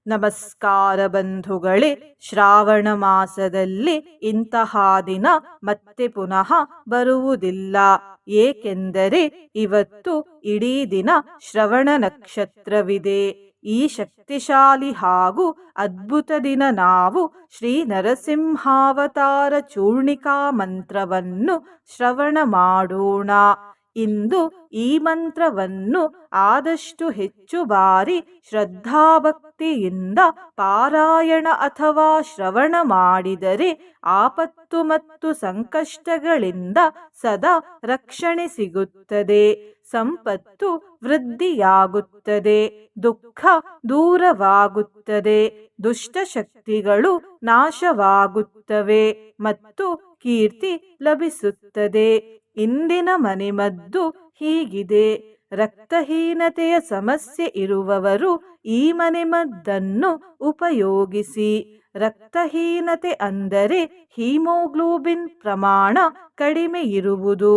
ನಮಸ್ಕಾರ ಬಂಧುಗಳೇ, ಶ್ರಾವಣ ಮಾಸದಲ್ಲಿ ಇಂತಹ ದಿನ ಮತ್ತೆ ಪುನಃ ಬರುವುದಿಲ್ಲ. ಏಕೆಂದರೆ ಇವತ್ತು ಇಡೀ ದಿನ ಶ್ರವಣ ನಕ್ಷತ್ರವಿದೆ. ಈ ಶಕ್ತಿಶಾಲಿ ಹಾಗೂ ಅದ್ಭುತ ದಿನ ನಾವು ಶ್ರೀ ನರಸಿಂಹಾವತಾರ ಚೂರ್ಣಿಕಾ ಮಂತ್ರವನ್ನು ಶ್ರವಣ ಮಾಡೋಣ. ಇಂದು ಈ ಮಂತ್ರವನ್ನು ಆದಷ್ಟು ಹೆಚ್ಚು ಬಾರಿ ಶ್ರದ್ಧಾಭಕ್ತಿಯಿಂದ ಪಾರಾಯಣ ಅಥವಾ ಶ್ರವಣ ಮಾಡಿದರೆ ಆಪತ್ತು ಮತ್ತು ಸಂಕಷ್ಟಗಳಿಂದ ಸದಾ ರಕ್ಷಣೆ ಸಿಗುತ್ತದೆ, ಸಂಪತ್ತು ವೃದ್ಧಿಯಾಗುತ್ತದೆ, ದುಃಖ ದೂರವಾಗುತ್ತದೆ, ದುಷ್ಟಶಕ್ತಿಗಳು ನಾಶವಾಗುತ್ತವೆ ಮತ್ತು ಕೀರ್ತಿ ಲಭಿಸುತ್ತದೆ. ಇಂದಿನ ಮನೆಮದ್ದು ಹೀಗಿದೆ. ರಕ್ತಹೀನತೆಯ ಸಮಸ್ಯೆ ಇರುವವರು ಈ ಮನೆಮದ್ದನ್ನು ಉಪಯೋಗಿಸಿ. ರಕ್ತಹೀನತೆ ಅಂದರೆ ಹಿಮೋಗ್ಲೋಬಿನ್ ಪ್ರಮಾಣ ಕಡಿಮೆ ಇರುವುದು.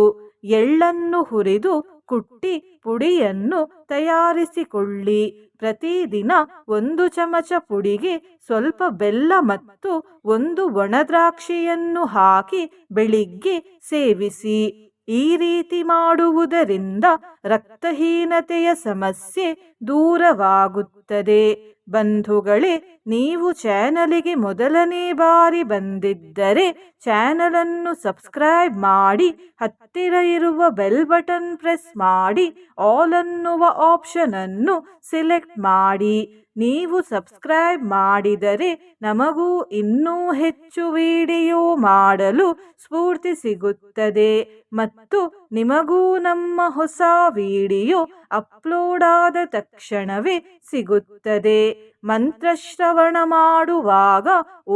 ಎಳ್ಳನ್ನು ಹುರಿದು ಕುಟ್ಟಿ ಪುಡಿಯನ್ನು ತಯಾರಿಸಿಕೊಳ್ಳಿ. ಪ್ರತಿದಿನ 1 ಚಮಚ ಪುಡಿಗೆ ಸ್ವಲ್ಪ ಬೆಲ್ಲ ಮತ್ತು 1 ಒಣದ್ರಾಕ್ಷಿಯನ್ನು ಹಾಕಿ ಬೆಳಿಗ್ಗೆ ಸೇವಿಸಿ. ಈ ರೀತಿ ಮಾಡುವುದರಿಂದ ರಕ್ತಹೀನತೆಯ ಸಮಸ್ಯೆ ದೂರವಾಗುತ್ತದೆ. ಬಂಧುಗಳೇ, ನೀವು ಚಾನಲಿಗೆ ಮೊದಲನೇ ಬಾರಿ ಬಂದಿದ್ದರೆ ಚಾನಲನ್ನು ಸಬ್ಸ್ಕ್ರೈಬ್ ಮಾಡಿ, ಹತ್ತಿರ ಇರುವ ಬೆಲ್ ಬಟನ್ ಪ್ರೆಸ್ ಮಾಡಿ, ಆಲ್ ಅನ್ನುವ ಆಪ್ಷನ್ ಅನ್ನು ಸೆಲೆಕ್ಟ್ ಮಾಡಿ. ನೀವು ಸಬ್ಸ್ಕ್ರೈಬ್ ಮಾಡಿದರೆ ನಮಗೂ ಇನ್ನೂ ಹೆಚ್ಚು ವಿಡಿಯೋ ಮಾಡಲು ಸ್ಫೂರ್ತಿ ಸಿಗುತ್ತದೆ ಮತ್ತು ನಿಮಗೂ ನಮ್ಮ ಹೊಸ ವಿಡಿಯೋ ಅಪ್ಲೋಡ್ ಆದ ತಕ್ಷಣವೇ ಸಿಗುತ್ತದೆ. ಮಂತ್ರಶ್ರವಣ ಮಾಡುವಾಗ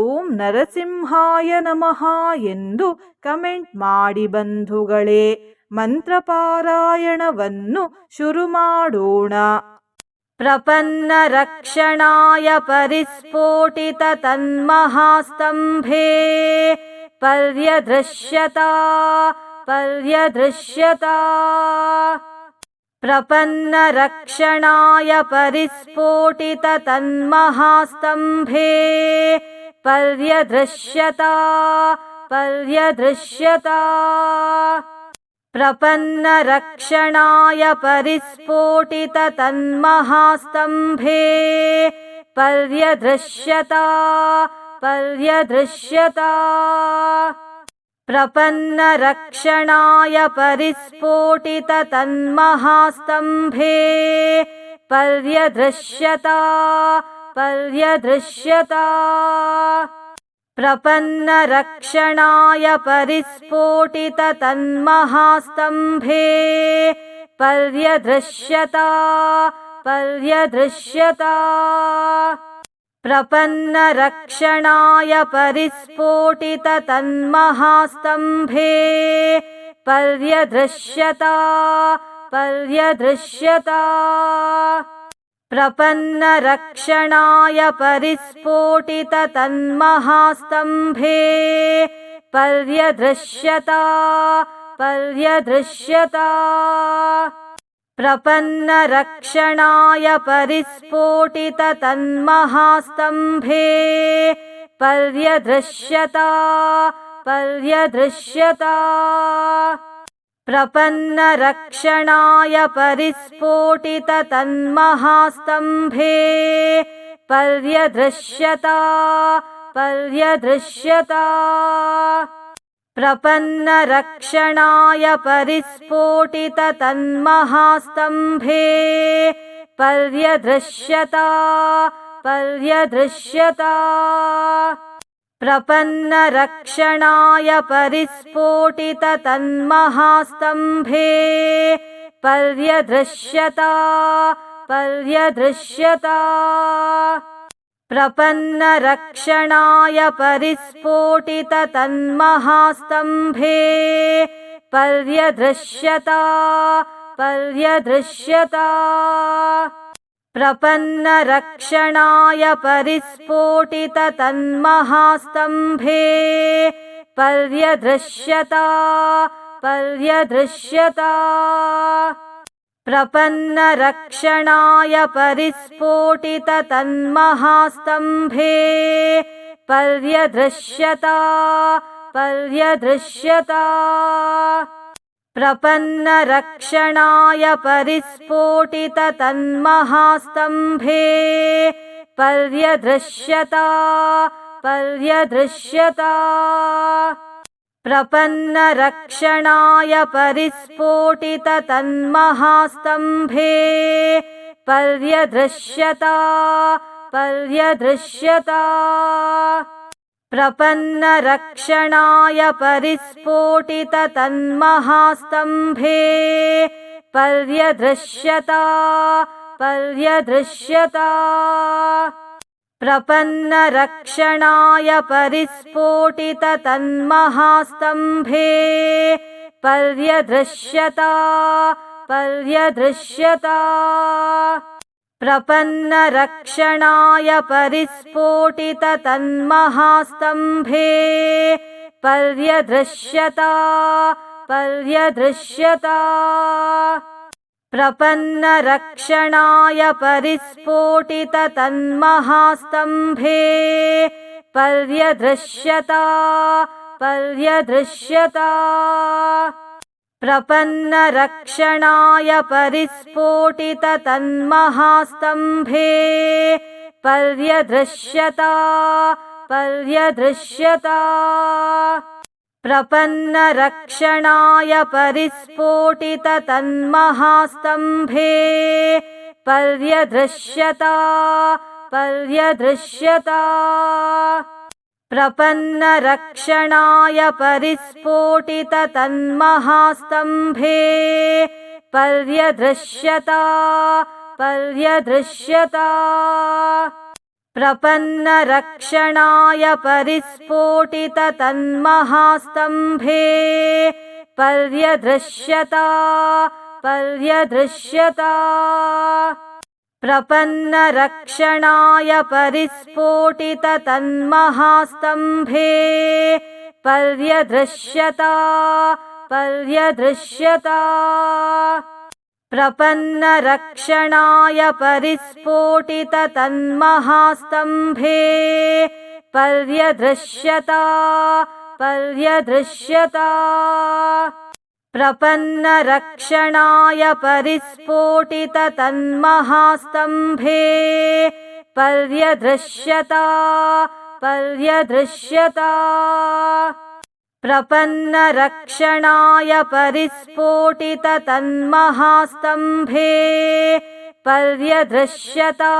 ಓಂ ನರಸಿಂಹಾಯ ನಮಃ ಎಂದು ಕಮೆಂಟ್ ಮಾಡಿ ಬಂಧುಗಳೇ. ಮಂತ್ರಪಾರಾಯಣವನ್ನು ಶುರು ಮಾಡೋಣ. ಪ್ರಪನ್ನ ರಕ್ಷಣಾಯ ಪರಿಸ್ಫೋಟಿತ ತನ್ಮಹಾಸ್ತಂಭೇ ಪರ್ಯದೃಶ್ಯತಾ ಪರ್ಯದೃಶ್ಯತಾ. ಪ್ರಪನ್ನ ರಕ್ಷಣಾಯ ಪರಿಸ್ಫೋಟಿತ ತನ್ಮಹಾಸ್ತಂಭೇ ಪರ್ಯದೃಶ್ಯತಾ ಪರ್ಯದೃಶ್ಯತಾ. ಪ್ರಪನ್ನ ರಕ್ಷಣಾಯ ಪರಿಸ್ಫೋಟಿತ ತನ್ಮಹಾಸ್ತಂಭೇ ಪರ್ಯದೃಶ್ಯತಾ ಪರ್ಯದೃಶ್ಯತಾ. ಪ್ರಪನ್ನ ರಕ್ಷಣಾಯ ಪರಿಸ್ಫೋಟಿತ ತನ್ಮಹಾಸ್ತಂಭೇ ಪರ್ಯದೃಶ್ಯತಾ ಪರ್ಯದೃಶ್ಯತಾ. ಪ್ರಪನ್ನ ರಕ್ಷಣಾಯ ಪರಿಸ್ಫೋಟಿತ ತನ್ಮಹಾಸ್ತಂಭೇ ಪರ್ಯದೃಶ್ಯತಾ ಪರ್ಯದೃಶ್ಯತಾ. ಪ್ರಪನ್ನ ರಕ್ಷಣಾಯ ಪರಿಸ್ಫೋಟಿತ ತನ್ಮಹಾಸ್ತಂಭೇ ಪರ್ಯದೃಶ್ಯತಾ ಪರ್ಯದೃಶ್ಯತಾ. ಪ್ರಪನ್ನ ರಕ್ಷಣಾಯ ಪರಿಸ್ಫೋಟಿತ ತನ್ಮಹಾಸ್ತಂಭೇ ಪರ್ಯದೃಶ್ಯತಾ ಪರ್ಯದೃಶ್ಯತಾ. ಪ್ರಪನ್ನ ರಕ್ಷಣಾಯ ಪರಿಸ್ಫೋಟಿತ ತನ್ಮಹಾಸ್ತಂಭೇ ಪರ್ಯದೃಶ್ಯತಾ ಪರ್ಯದೃಶ್ಯತಾ. ಪ್ರಪನ್ನ ರಕ್ಷಣಾಯ ಪರಿಸ್ಫೋಟಿತ ತನ್ಮಹಾಸ್ತಂಭೇ ಪರ್ಯದೃಶ್ಯತಾ ಪರ್ಯದೃಶ್ಯತಾ. ಪ್ರಪನ್ನ ರಕ್ಷಣಾಯ ಪರಿಸ್ಫೋಟಿತ ತನ್ಮಹಾಸ್ತಂಭೇ ಪರ್ಯದೃಶ್ಯತಾ ಪರ್ಯದೃಶ್ಯತಾ. ಪ್ರಪನ್ನ ರಕ್ಷಣಾಯ ಪರಿಸ್ಫೋಟಿತ ತನ್ಮಹಾಸ್ತಂಭೇ ಪರ್ಯದೃಶ್ಯತಾ ಪರ್ಯದೃಶ್ಯತಾ. ಪ್ರಪನ್ನ ರಕ್ಷಣಾಯ ಪರಿಸ್ಫೋಟಿತ ತನ್ಮಹಾಸ್ತಂಭೇ ಪರ್ಯದೃಶ್ಯತಾ ಪರ್ಯದೃಶ್ಯತಾ. ಪ್ರಪನ್ನ ರಕ್ಷಣಾಯ ಪರಿಸ್ಫೋಟಿತ ತನ್ಮಹಾಸ್ತಂಭೇ ಪರ್ಯದೃಶ್ಯತಾ ಪರ್ಯದೃಶ್ಯತಾ. प्रपन्नरक्षणाय परिस्फोटिततन्महास्तम्भे पर्यदृश्यता प्रपन्नरक्षणाय परिस्फोटिततन्महास्तम्भे पर्यदृश्यता प्रपन्नरक्षणाय परिस्फोटिततन्महास्तम्भे पर्यदृश्यता प्रपन्नरक्षणाय परिस्फोटिततन्महास्तम्भे पर्यदृश्यता प्रपन्नरक्षणाय परिस्फोटिततन्महास्तम्भे पर्यदृश्यता प्रपन्नरक्षणाय परिस्फोटिततन्महास्तम्भे पर्यदृश्यता प्रपन्नरक्षणाय परिस्फोटिततन्महास्तम्भे पर्यदृश्यता प्रपन्नरक्षणाय परिस्फोटिततन्महास्तम्भे पर्यदृश्यता प्रपन्नरक्षणाय परिस्फोटिततन्महास्तम्भे पर्यदृश्यता प्रपन्नरक्षणाय परिस्फोटिततन्महास्तम्भे पर्यदृश्यता प्रपन्नरक्षणाय परिस्फोटिततन्महास्तम्भे पर्यदृश्यता प्रपन्नरक्षणाय परिस्फोटिततन्महास्तम्भे पर्यदृश्यता प्रपन्नरक्षणाय परिस्फोटिततन्महास्तम्भे पर्यदृश्यता प्रपन्नरक्षणाय परिस्फोटिततन्महास्तम्भे पर्यदृश्यता प्रपन्नरक्षणाय परिस्फोटिततन्महास्तम्भे पर्यदृश्यता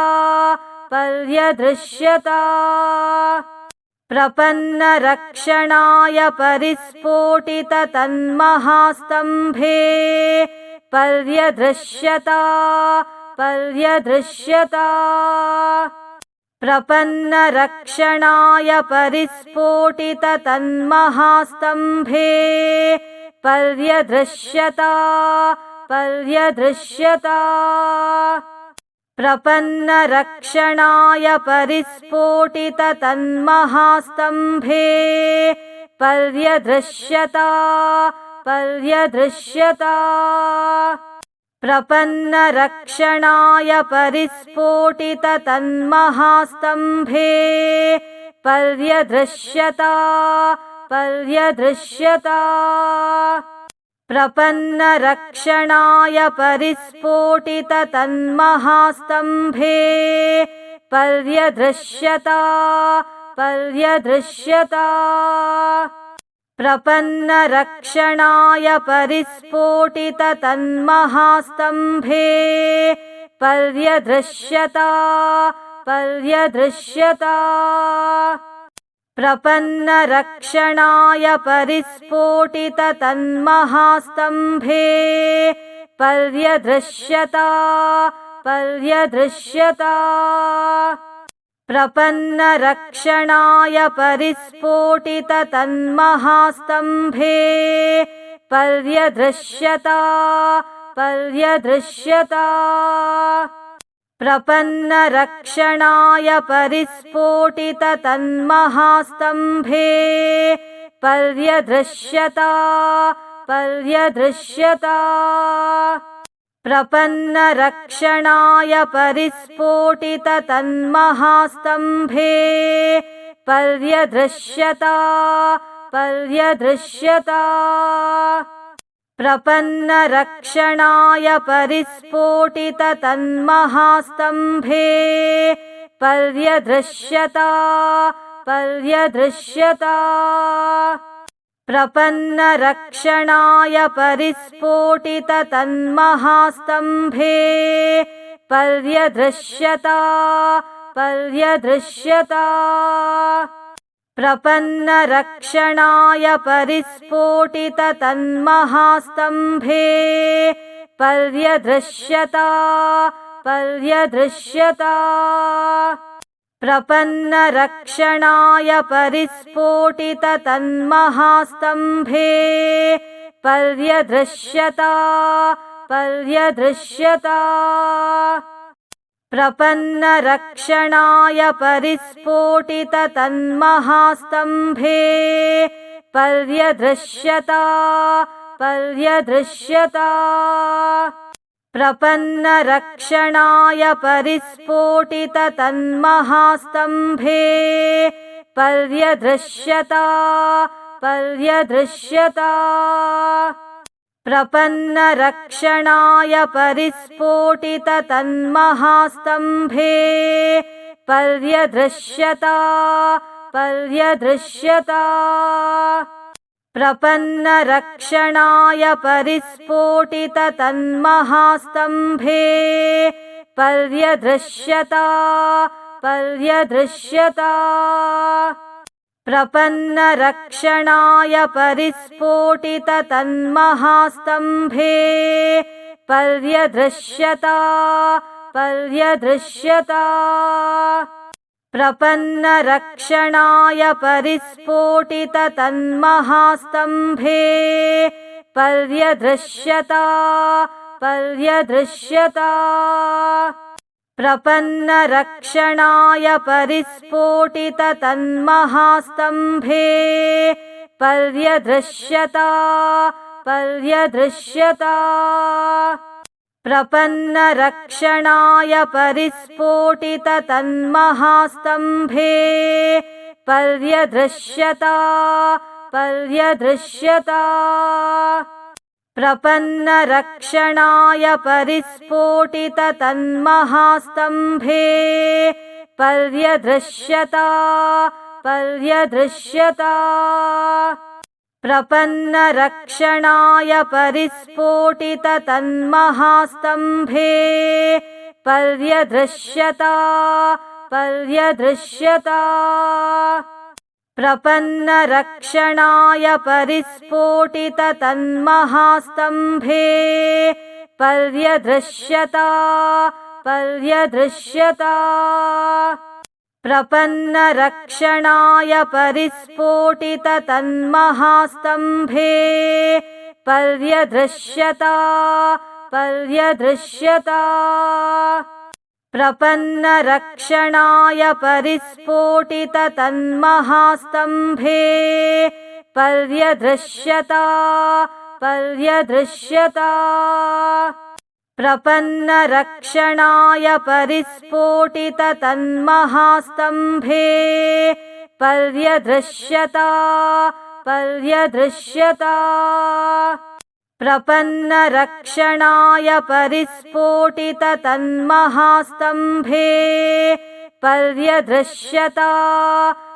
प्रपन्नरक्षणाय परिस्फोटिततन्महास्तम्भे पर्यदृश्यता प्रपन्नरक्षणाय परिस्फोटिततन्महास्तम्भे पर्यदृश्यता प्रपन्नरक्षणाय परिस्फोटिततन्महास्तम्भे पर्यदृश्यता प्रपन्नरक्षणाय परिस्फोटिततन्महास्तम्भे पर्यदृश्यता प्रपन्नरक्षणाय परिस्फोटिततन्महास्तम्भे पर्यदृश्यता प्रपन्नरक्षणाय परिस्फोटिततन्महास्तम्भे पर्यदृश्यता प्रपन्नरक्षणाय परिस्फोटिततन्महास्तम्भे पर्यदृश्यता प्रपन्नरक्षणाय परिस्फोटिततन्महास्तम्भे पर्यदृश्यता प्रपन्नरक्षणाय परिस्फोटिततन्महास्तम्भे पर्यदृश्यता प्रपन्नरक्षणाय परिस्फोटिततन्महास्तम्भे पर्यदृश्यता प्रपन्नरक्षणाय परिस्फोटिततन्महास्तम्भे पर्यदृश्यता प्रपन्नरक्षणाय परिस्फोटिततन्महास्तम्भे पर्यदृश्यता प्रपन्नरक्षणाय परिस्फोटिततन्महास्तम्भे पर्यदृश्यता प्रपन्नरक्षणाय परिस्फोटिततन्महास्तम्भे पर्यदृश्यता प्रपन्नरक्षणाय परिस्फोटिततन्महास्तम्भे पर्यदृश्यता प्रपन्नरक्षणाय परिस्फोटिततन्महास्तम्भे पर्यदृश्यता प्रपन्नरक्षणाय परिस्फोटिततन्महास्तम्भे पर्यदृश्यता प्रपन्नरक्षणाय परिस्फोटिततन्महास्तम्भे पर्यदृश्यता प्रपन्नरक्षणाय परिस्फोटिततन्महास्तम्भे पर्यदृश्यता प्रपन्नरक्षणाय परिस्फोटिततन्महास्तम्भे पर्यदृश्यता प्रपन्नरक्षणाय परिस्फोटिततन्महास्तम्भे पर्यदृश्यता प्रपन्नरक्षणाय परिस्फोटिततन्महास्तम्भे पर्यदृश्यता प्रपन्नरक्षणाय परिस्फोटिततन्महास्तम्भे पर्यदृश्यता प्रपन्नरक्षणाय परिस्फोटिततन्महास्तम्भे पर्यदृश्यता प्रपन्नरक्षणाय परिस्फोटिततन्महास्तम्भे पर्यदृश्यता प्रपन्नरक्षणाय परिस्फोटिततन्महास्तम्भे पर्यदृश्यता प्रपन्नरक्षणाय परिस्फोटिततन्महास्तम्भे पर्यदृश्यता प्रपन्नरक्षणाय परिस्फोटिततन्महास्तम्भे पर्यदृश्यता प्रपन्नरक्षणाय परिस्फोटिततन्महास्तम्भे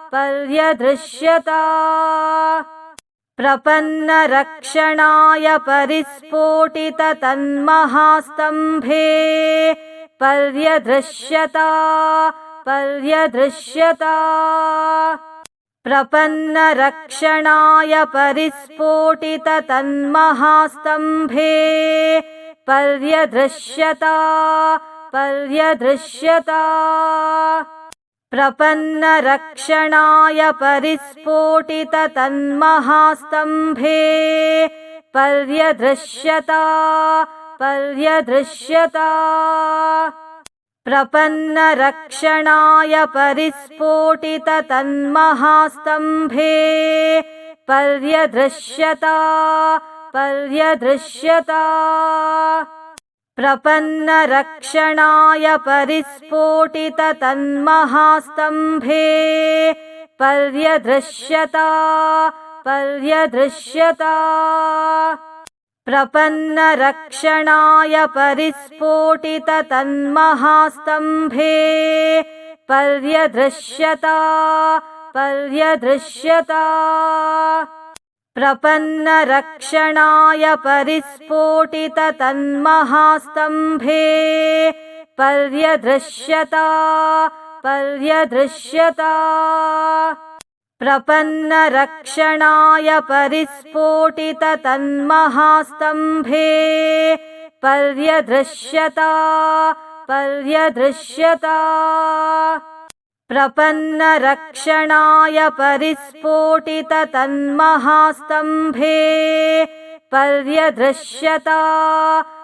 पर्यदृश्यता प्रपन्नरक्षणाय परिस्फोटिततन्महास्तम्भे पर्यदृश्यता प्रपन्नरक्षणाय परिस्फोटिततन्महास्तम्भे पर्यदृश्यता प्रपन्नरक्षणाय परिस्फोटिततन्महास्तम्भे पर्यदृश्यता प्रपन्नरक्षणाय परिस्फोटिततन्महास्तम्भे पर्यदृश्यता प्रपन्नरक्षणाय परिस्फोटिततन्महास्तम्भे पर्यदृश्यता प्रपन्नरक्षणाय परिस्फोटिततन्महास्तम्भे पर्यदृश्यता प्रपन्नरक्षणाय परिस्फोटिततन्महास्तम्भे पर्यदृश्यता प्रपन्नरक्षणाय परिस्फोटिततन्महास्तम्भे पर्यदृश्यता प्रपन्नरक्षणाय परिस्फोटिततन्महास्तम्भे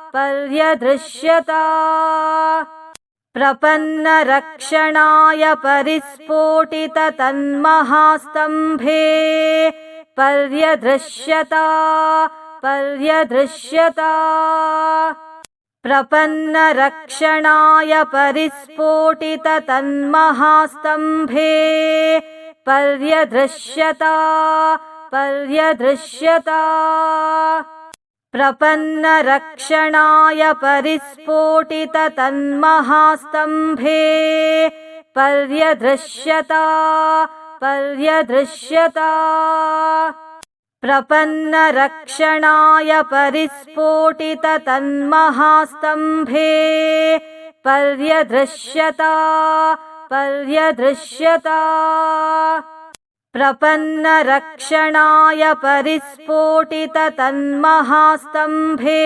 पर्यदृश्यता प्रपन्नरक्षणाय परिस्फोटिततन्महास्तम्भे पर्यदृश्यता प्रपन्नरक्षणाय परिस्फोटिततन्महास्तम्भे पर्यदृश्यता प्रपन्नरक्षणाय परिस्फोटिततन्महास्तम्भे पर्यदृश्यता प्रपन्नरक्षणाय परिस्फोटिततन्महास्तम्भे पर्यदृश्यता प्रपन्नरक्षणाय परिस्फोटिततन्महास्तम्भे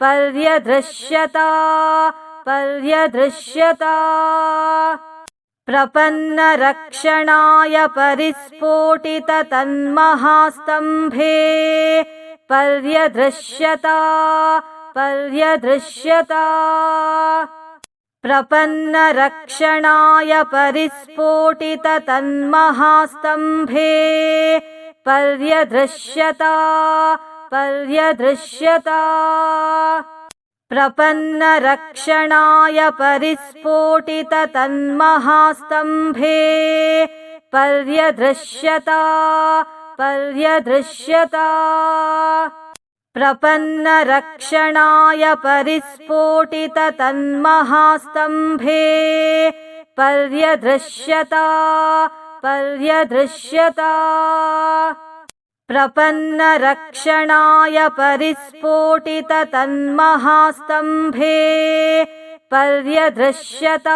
पर्यदृश्यता प्रपन्नरक्षणाय परिस्फोटिततन्महास्तम्भे पर्यदृश्यता प्रपन्नरक्षणाय परिस्फोटिततन्महास्तम्भे पर्यदृश्यता प्रपन्नरक्षणाय परिस्फोटिततन्महास्तम्भे पर्यदृश्यता प्रपन्नरक्षणाय परिस्फोटिततन्महास्तम्भे पर्यदृश्यता प्रपन्नरक्षणाय परिस्फोटिततन्महास्तम्भे पर्यदृश्यता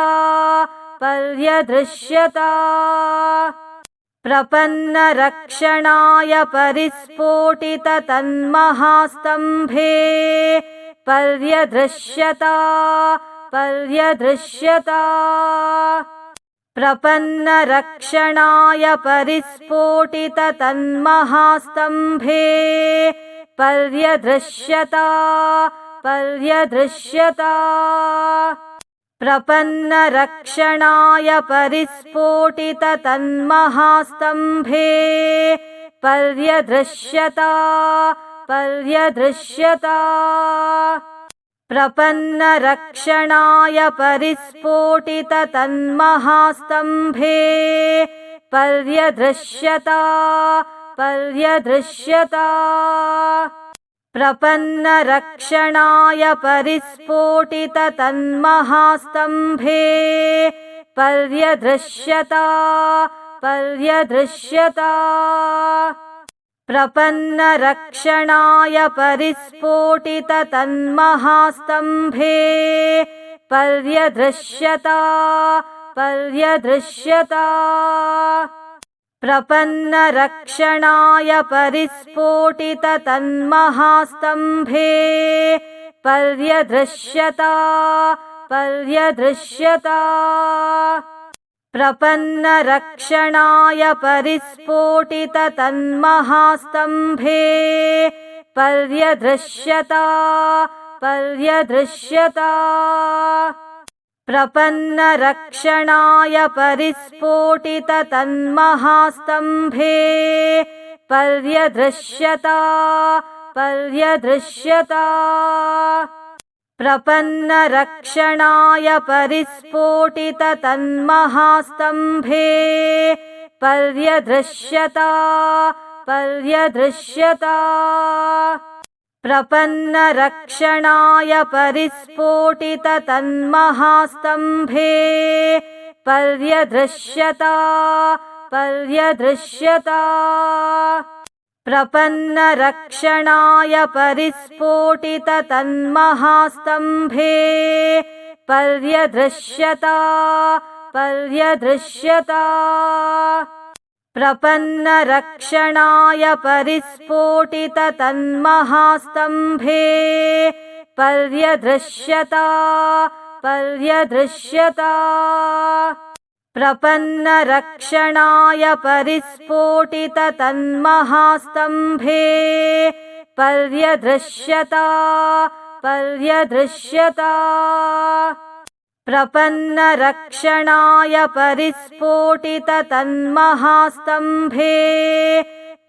प्रपन्नरक्षणाय परिस्फोटिततन्महास्तम्भे पर्यदृश्यता प्रपन्नरक्षणाय परिस्फोटिततन्महास्तम्भे पर्यदृश्यता प्रपन्नरक्षणाय परिस्फोटिततन्महास्तम्भे पर्यदृश्यता प्रपन्नरक्षणाय परिस्फोटिततन्महास्तम्भे पर्यदृश्यता प्रपन्नरक्षणाय परिस्फोटिततन्महास्तम्भे पर्यदृश्यता प्रपन्नरक्षणाय परिस्फोटिततन्महास्तम्भे पर्यदृश्यता प्रपन्नरक्षणाय परिस्फोटिततन्महास्तम्भे पर्यदृश्यता प्रपन्नरक्षणाय परिस्फोटिततन्महास्तम्भे पर्यदृश्यता प्रपन्नरक्षणाय परिस्फोटिततन्महास्तम्भे पर्यदृश्यता प्रपन्नरक्षणाय परिस्फोटिततन्महास्तम्भे पर्यदृश्यता प्रपन्नरक्षणाय परिस्फोटिततन्महास्तम्भे पर्यदृश्यता प्रपन्नरक्षणाय परिस्फोटिततन्महास्तम्भे पर्यदृश्यता प्रपन्नरक्षणाय परिस्फोटिततन्महास्तम्भे पर्यदृश्यता प्रपन्नरक्षणाय परिस्फोटिततन्महास्तम्भे पर्यदृश्यता प्रपन्नरक्षणाय परिस्फोटिततन्महास्तम्भे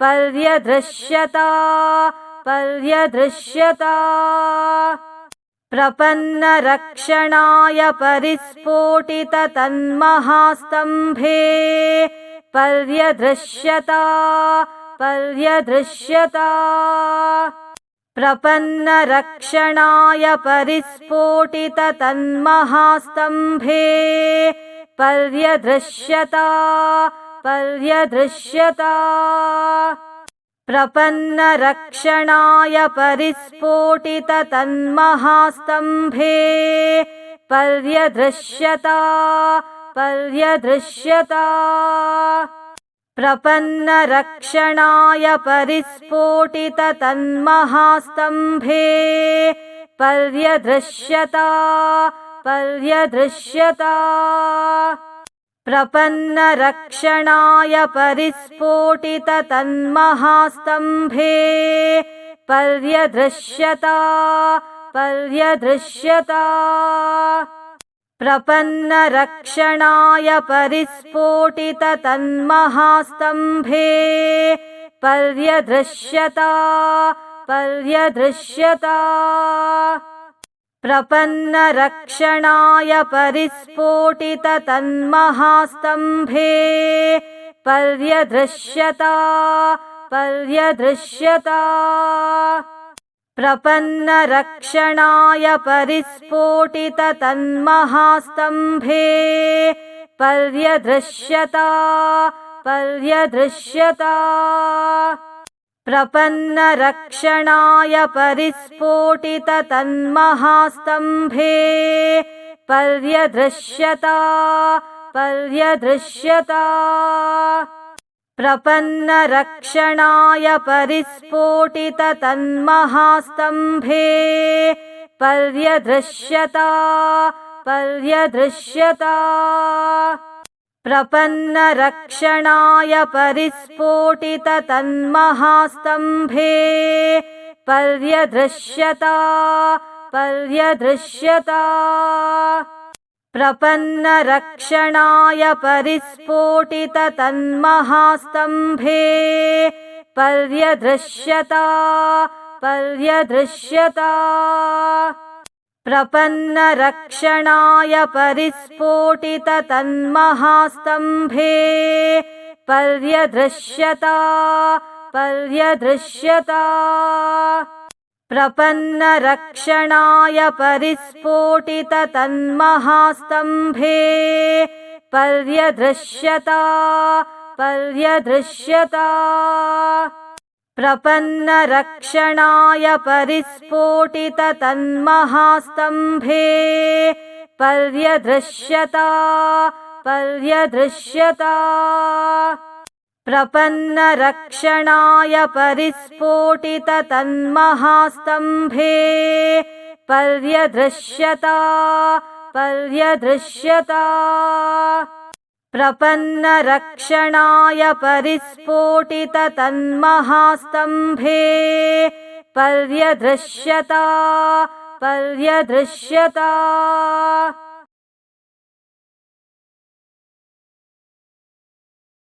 पर्यदृश्यता प्रपन्नरक्षणाय परिस्फोटिततन्महास्तम्भे पर्यदृश्यता प्रपन्नरक्षणाय परिस्फोटिततन्महास्तम्भे पर्यदृश्यता प्रपन्नरक्षणाय परिस्फोटिततन्महास्तम्भे पर्यदृश्यता प्रपन्नरक्षणाय परिस्फोटिततन्महास्तम्भे पर्यदृश्यता प्रपन्नरक्षणाय परिस्फोटिततन्महास्तम्भे पर्यदृश्यता प्रपन्नरक्षणाय परिस्फोटिततन्महास्तम्भे पर्यदृश्यता प्रपन्नरक्षणाय परिस्फोटिततन्महास्तम्भे पर्यदृश्यता प्रपन्नरक्षणाय परिस्फोटिततन्महास्तम्भे पर्यदृश्यता प्रपन्नरक्षणाय परिस्फोटिततन्महास्तम्भे पर्यदृश्यता प्रपन्नरक्षणाय परिस्फोटिततन्महास्तम्भे पर्यदृश्यता प्रपन्नरक्षणाय परिस्फोटिततन्महास्तम्भे पर्यदृश्यता प्रपन्नरक्षणाय परिस्फोटिततन्महास्तम्भे पर्यदृश्यता प्रपन्नरक्षणाय परिस्फोटिततन्महास्तम्भे पर्यदृश्यता प्रपन्नरक्षणाय परिस्फोटिततन्महास्तम्भे पर्यदृश्यता प्रपन्नरक्षणाय परिस्फोटिततन्महास्तम्भे पर्यदृश्यता प्रपन्नरक्षणाय परिस्फोटिततन्महास्तम्भे पर्यदृश्यता प्रपन्नरक्षणाय परिस्फोटिततन्महास्तम्भे पर्यदृश्यता